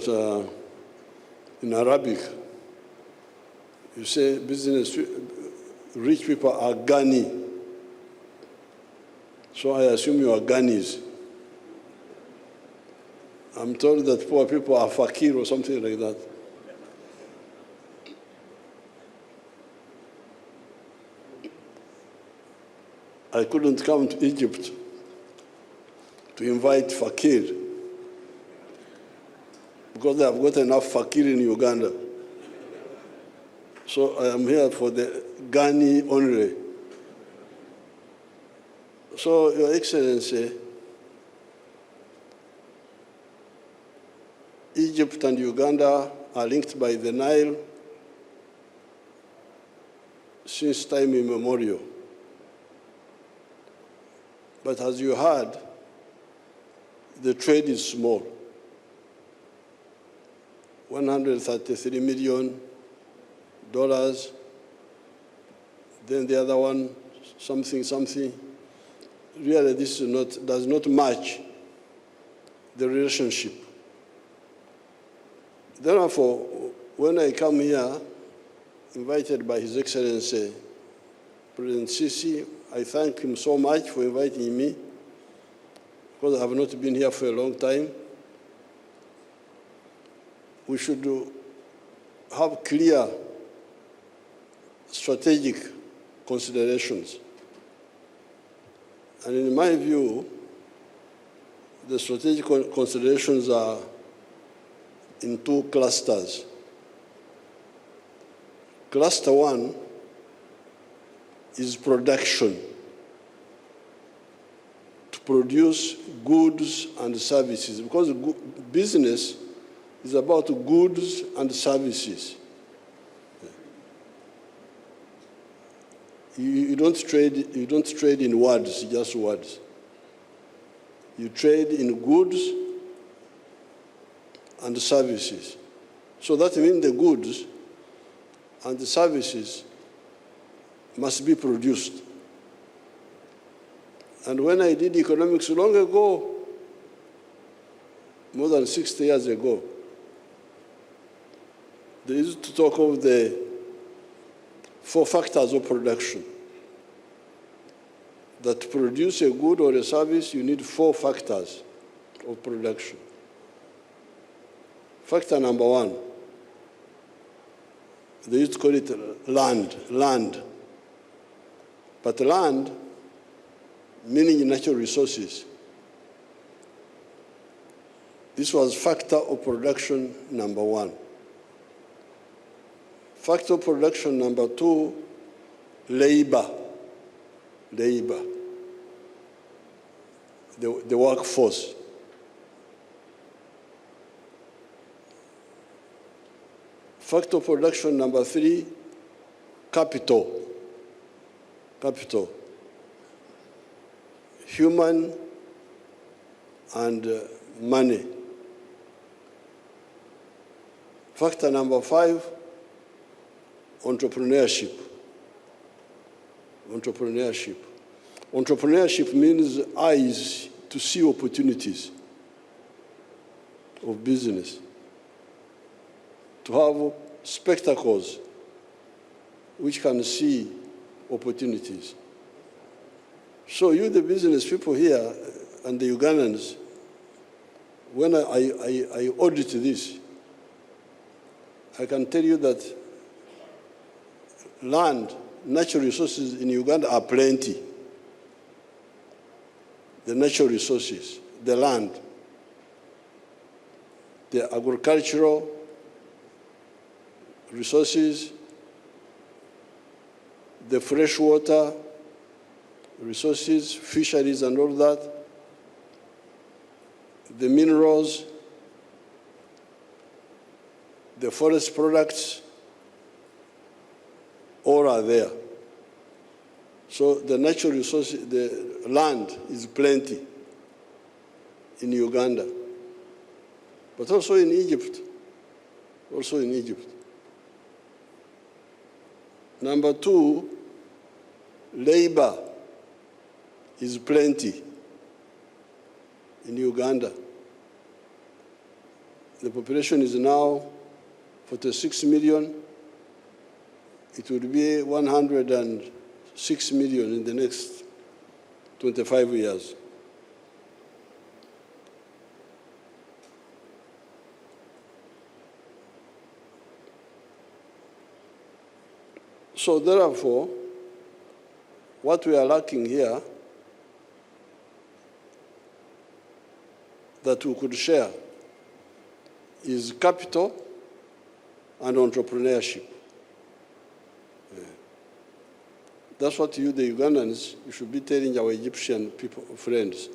In Arabic, you say rich people are Ghani. So I assume you are Ghanis. I'm told that poor people are fakir or something like that. I couldn't come to Egypt to invite fakir because I've got enough fakir in Uganda. So I am here for the Ghani only. So, Your Excellency, Egypt and Uganda are linked by the Nile since time immemorial. But as you heard, the trade is small. $133 million. Then the other one, something. Really, this does not match the relationship. Therefore, when I come here, invited by His Excellency, President Sisi, I thank him so much for inviting me, because I have not been here for a long time. We should have clear strategic considerations. And in my view, the strategic considerations are in two clusters. Cluster one is production, to produce goods and services, because business is about goods and services. You don't trade in words, just words. You trade in goods and services. So that means the goods and the services must be produced. And when I did economics long ago, more than 60 years ago, they used to talk of the 4 factors of production. That to produce a good or a service, you need 4 factors of production. Factor number 1, they used to call it land. But land, meaning natural resources. This was factor of production number 1. Factor of production number 2, labor, the workforce. Factor of production number 3, capital, human and money. Factor number 5, entrepreneurship. Entrepreneurship means eyes to see opportunities of business, to have spectacles which can see opportunities. So you, the business people here, and the Ugandans, when I audit this, I can tell you that land, natural resources in Uganda are plenty. The natural resources, the land, the agricultural resources, the freshwater resources, fisheries and all that, the minerals, the forest products, all are there. So the natural resources, the land is plenty in Uganda, but also in Egypt, Number 2, labor is plenty in Uganda. The population is now 46 million. It will be 106 million in the next 25 years. So therefore, what we are lacking here that we could share is capital and entrepreneurship. That's what you, the Ugandans, you should be telling our Egyptian people, friends,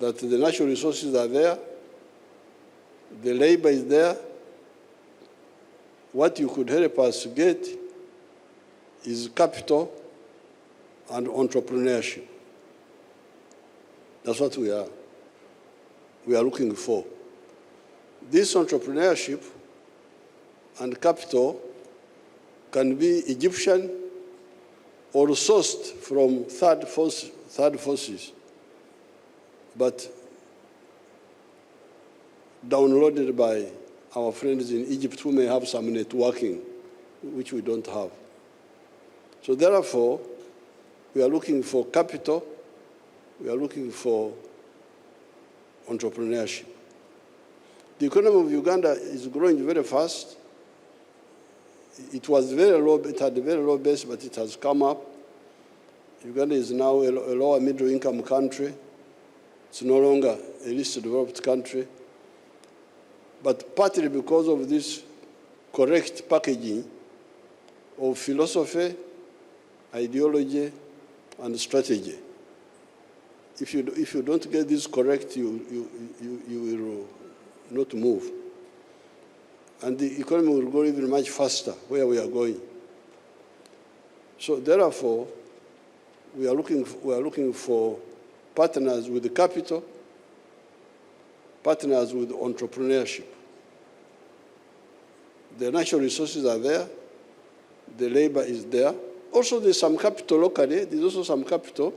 that the natural resources are there, the labor is there. What you could help us get is capital and entrepreneurship. That's what we are looking for. This entrepreneurship and capital can be Egyptian or sourced from third forces, but downloaded by our friends in Egypt who may have some networking, which we don't have. So therefore, we are looking for capital, we are looking for entrepreneurship. The economy of Uganda is growing very fast. It was very low, it had a very low base, but it has come up. Uganda is now a lower middle income country. It's no longer a least developed country. But partly because of this correct packaging of philosophy, ideology, and strategy. If you don't get this correct, you will not move. And the economy will go even much faster where we are going. So therefore, we are looking for partners with the capital, partners with entrepreneurship. The natural resources are there, the labor is there. Also, there's some capital locally, there's also some capital,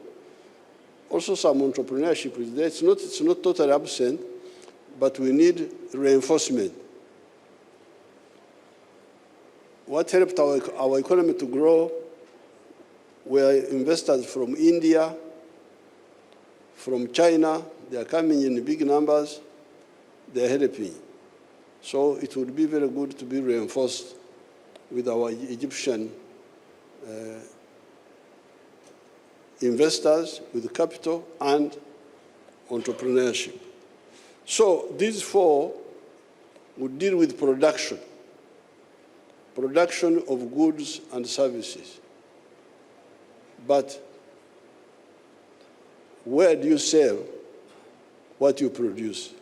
also some entrepreneurship is there. It's not totally absent, but we need reinforcement. What helped our economy to grow were investors from India, from China. They are coming in big numbers. They are helping. So it would be very good to be reinforced with our Egyptian investors, with capital and entrepreneurship. So these four would deal with production of goods and services. But where do you sell what you produce?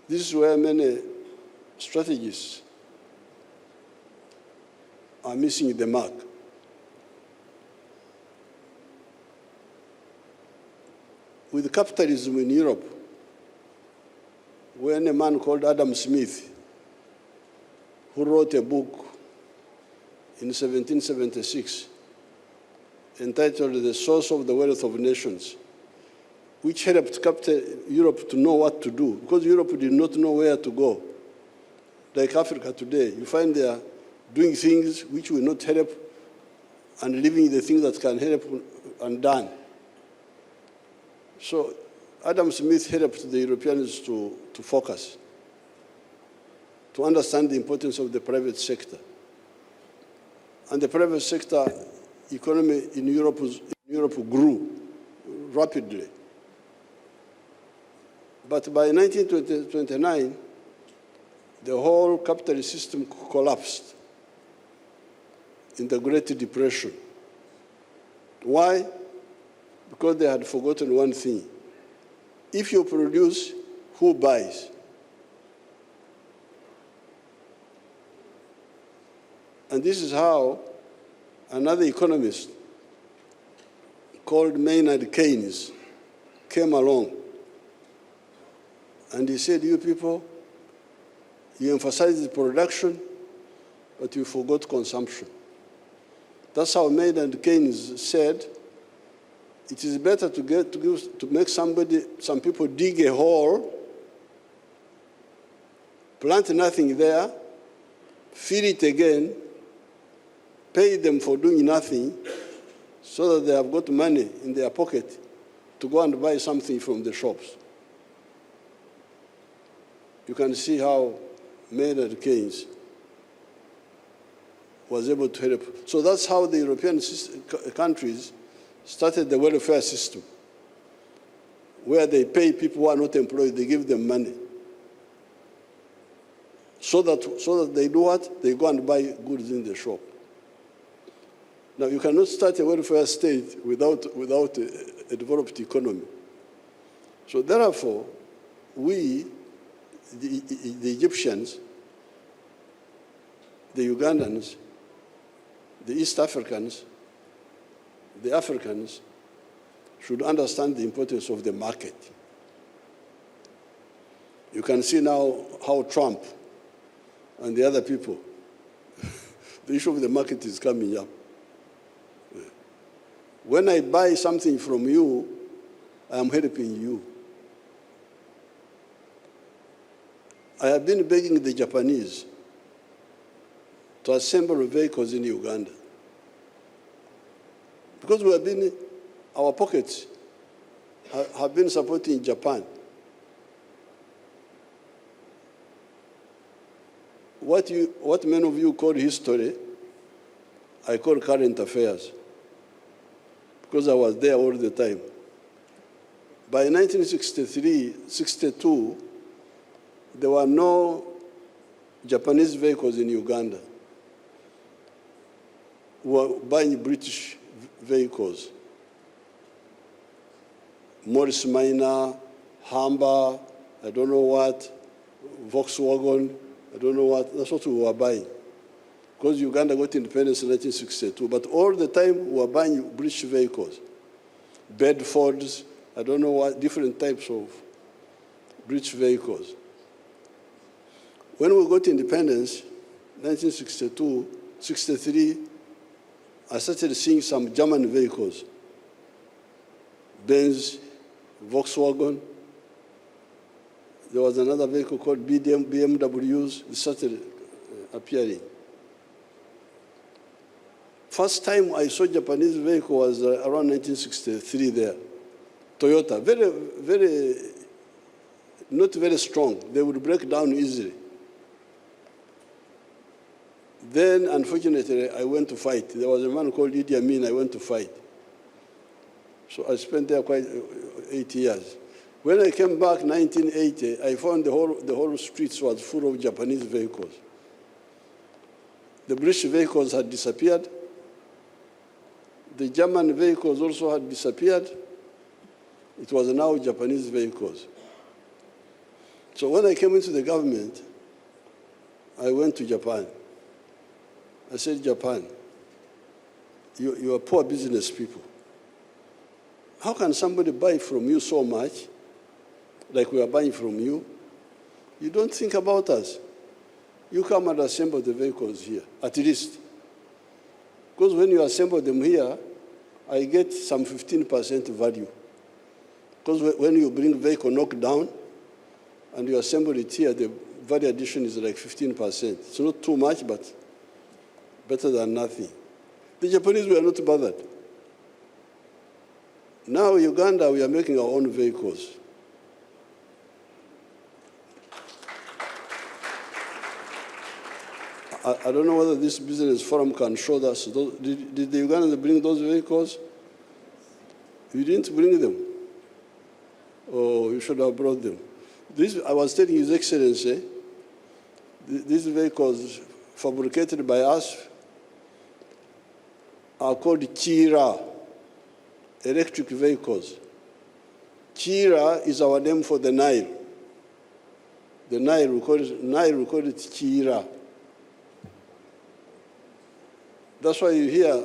This is where many strategists are missing the mark. With capitalism in Europe, when a man called Adam Smith, who wrote a book in 1776 entitled The Source of the Wealth of Nations, which helped Europe to know what to do, because Europe did not know where to go. Like Africa today, you find they are doing things which will not help and leaving the things that can help undone. So Adam Smith helped the Europeans to focus, to understand the importance of the private sector. And the private sector economy in Europe grew rapidly. But by 1929, the whole capitalist system collapsed in the Great Depression. Why? Because they had forgotten one thing. If you produce, who buys? And this is how another economist called Maynard Keynes came along. And he said, you people, you emphasize production, but you forgot consumption. That's how Maynard Keynes said, it is better to make some people dig a hole plant nothing there, fill it again, pay them for doing nothing, so that they have got money in their pocket to go and buy something from the shops. You can see how Maynard Keynes was able to help. So that's how the European countries started the welfare system, where they pay people who are not employed, they give them money. So that they do what? They go and buy goods in the shop. Now, you cannot start a welfare state without a developed economy. So therefore, we, the Egyptians, the Ugandans, the East Africans, the Africans, should understand the importance of the market. You can see now how Trump and the other people, the issue of the market is coming up. When I buy something from you, I am helping you. I have been begging the Japanese to assemble vehicles in Uganda, because we have been, our pockets have been supporting Japan. What many of you call history, I call current affairs, because I was there all the time. By 1963, 62, there were no Japanese vehicles in Uganda. We were buying British vehicles. Morris Minor, Humber, I don't know what, Volkswagen, I don't know what, that's what we were buying. Because Uganda got independence in 1962. But all the time, we were buying British vehicles. Bedfords, I don't know what, different types of British vehicles. When we got independence, 1962, 63, I started seeing some German vehicles. Benz, Volkswagen. There was another vehicle called BMWs. It started appearing. First time I saw Japanese vehicle was around 1963 there. Toyota, not very strong. They would break down easily. Then, unfortunately, I went to fight. There was a man called H.E Amin, I went to fight. So I spent there quite 8 years. When I came back in 1980, I found the whole streets was full of Japanese vehicles. The British vehicles had disappeared. The German vehicles also had disappeared. It was now Japanese vehicles. So when I came into the government, I went to Japan. I said, Japan, you are poor business people. How can somebody buy from you so much, like we are buying from you? You don't think about us. You come and assemble the vehicles here, at least. Because when you assemble them here, I get some 15% value. Because when you bring vehicle knocked down and you assemble it here, the value addition is like 15%. It's not too much, but better than nothing. The Japanese were not bothered. Now, Uganda, we are making our own vehicles. I don't know whether this business forum can show us. Did the Ugandans bring those vehicles? You didn't bring them. Oh, you should have brought them. I was telling His Excellency, these vehicles fabricated by us are called Chira, electric vehicles. Chira is our name for the Nile. The Nile, we call it Chira. That's why you hear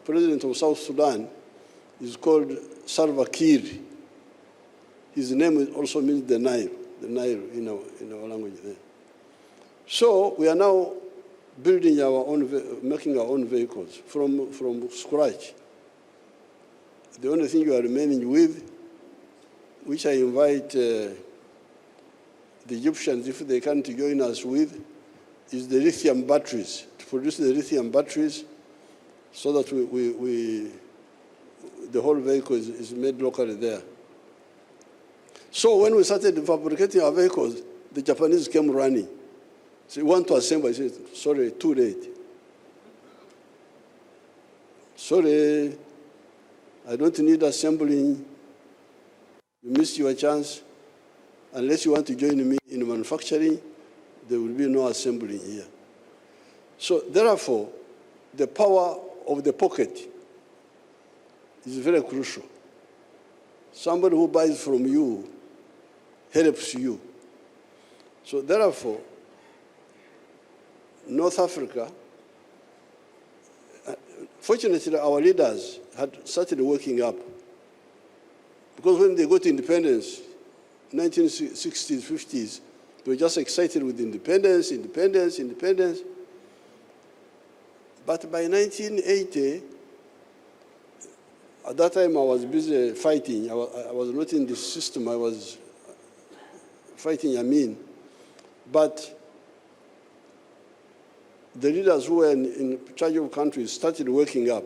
President of South Sudan is called Salva Kiir. His name also means the Nile in our language there. So we are now building our own, making our own vehicles from scratch. The only thing you are remaining with, which I invite the the Egyptians, if they can't join us with, is the lithium batteries, to produce the lithium batteries so that the whole vehicle is made locally there. So when we started fabricating our vehicles, the Japanese came running. So we want to assemble. I said, sorry, too late. Sorry, I don't need assembling. You missed your chance. Unless you want to join me in manufacturing, there will be no assembling here. So therefore, the power of the pocket is very crucial. Somebody who buys from you helps you. So therefore, North Africa, fortunately, our leaders had started waking up. Because when they got independence, 1960s, 50s, they were just excited with independence, independence, independence. But by 1980, at that time I was busy fighting. I was not in the system, I was fighting Amin. But the leaders who were in charge of countries started waking up.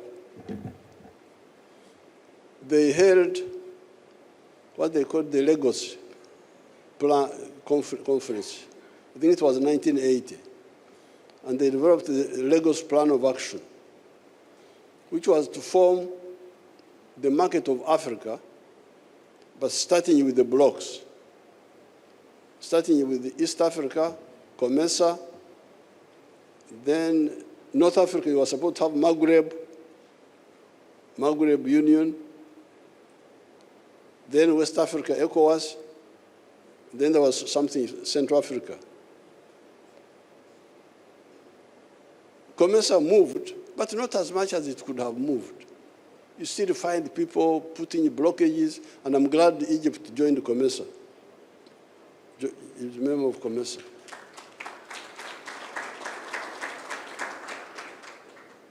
They held what they called the Lagos Conference. I think it was 1980. And they developed the Lagos Plan of Action, which was to form the market of Africa, but starting with the blocks. Starting with East Africa, COMESA, then North Africa, you were supposed to have Maghreb Union, then West Africa, ECOWAS, then there was something, Central Africa. COMESA moved, but not as much as it could have moved. You still find people putting blockages, and I'm glad Egypt joined COMESA. He's a member of COMESA.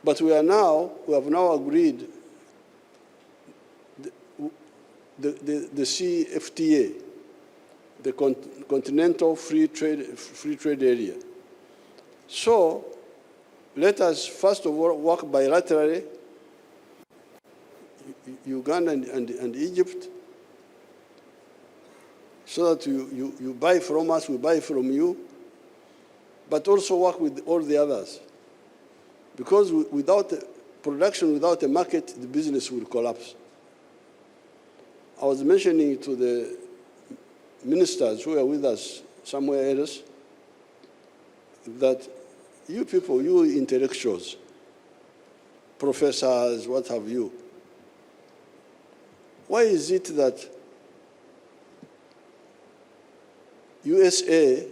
But we have now agreed the CFTA, the Continental Free Trade Area. So let us first of all work bilaterally, Uganda and Egypt, so that you buy from us, we buy from you, but also work with all the others. Because without production, without a market, the business will collapse. I was mentioning to the ministers who are with us somewhere else that you people, you intellectuals, professors, what have you, why is it that USA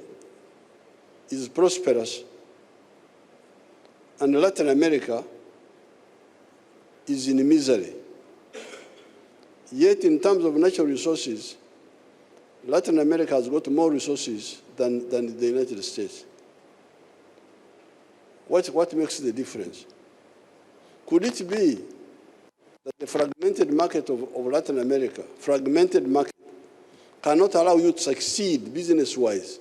is prosperous and Latin America is in misery? Yet in terms of natural resources, Latin America has got more resources than the United States. What makes the difference? Could it be that the fragmented market of Latin America, fragmented market, cannot allow you to succeed business-wise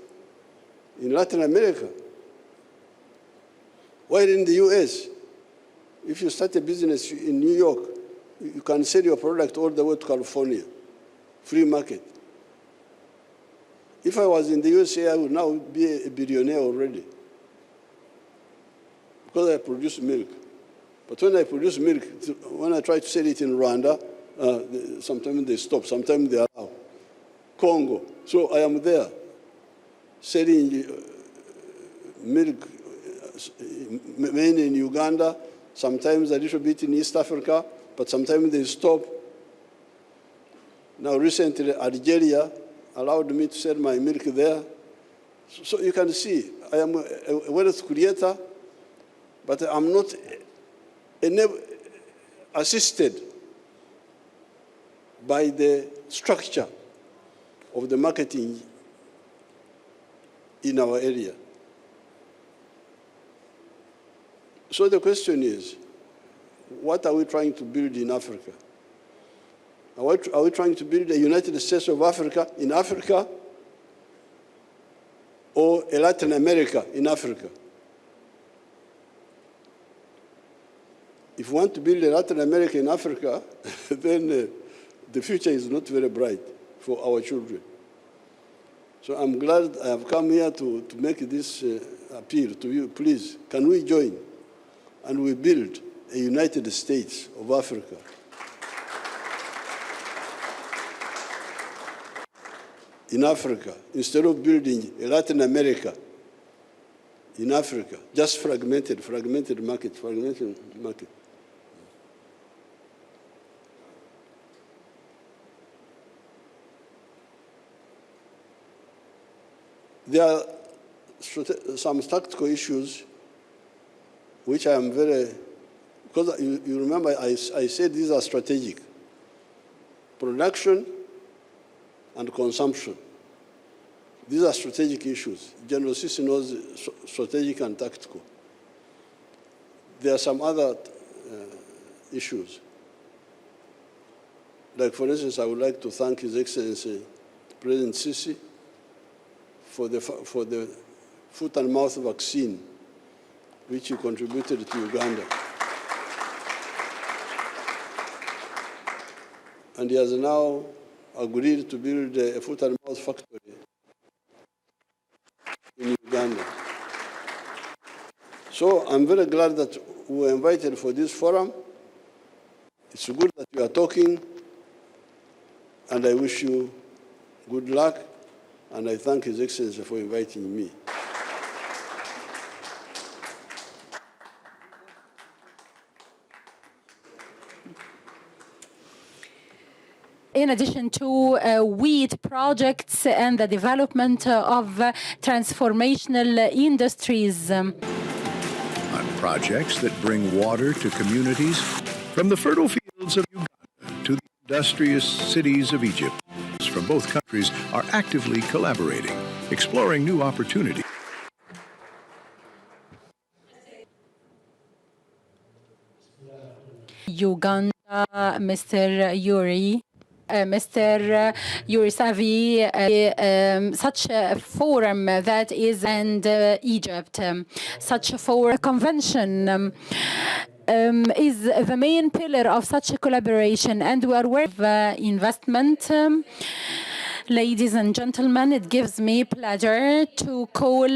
in Latin America? While in the US, if you start a business in New York, you can sell your product all the way to California, free market. If I was in the USA, I would now be a billionaire already, because I produce milk. But when I produce milk, when I try to sell it in Rwanda, sometimes they stop, sometimes they allow. Congo, so I am there, selling milk, mainly in Uganda, sometimes a little bit in East Africa, but sometimes they stop. Now recently, Algeria allowed me to sell my milk there. So you can see, I am a wealth creator, but I'm not assisted by the structure of the marketing in our area. So the question is, what are we trying to build in Africa? Are we trying to build a United States of Africa in Africa? or a Latin America in Africa. If we want to build a Latin America in Africa, then the future is not very bright for our children. So I'm glad I have come here to make this appeal to you. Please, can we join and we build a United States of Africa? In Africa, instead of building a Latin America in Africa, just fragmented market. There are some tactical issues which I am very, because you remember I said these are strategic. Production and consumption. These are strategic issues. General Sisi knows strategic and tactical. There are some other issues. Like, for instance, I would like to thank His Excellency President Sisi for the foot and mouth vaccine which he contributed to Uganda. And he has now agreed to build a foot and mouth factory in Uganda. So I'm very glad that we were invited for this forum. It's good that you are talking, and I wish you good luck, and I thank His Excellency for inviting me. In addition to wheat projects and the development of transformational industries. On projects that bring water to communities, from the fertile fields of Uganda to the industrious cities of Egypt, from both countries are actively collaborating, exploring new opportunities. Uganda, Mr. Yoweri Savi, such a forum that is, and Egypt, such a forum convention is the main pillar of such a collaboration, and we are worth investment. Ladies and gentlemen, it gives me pleasure to call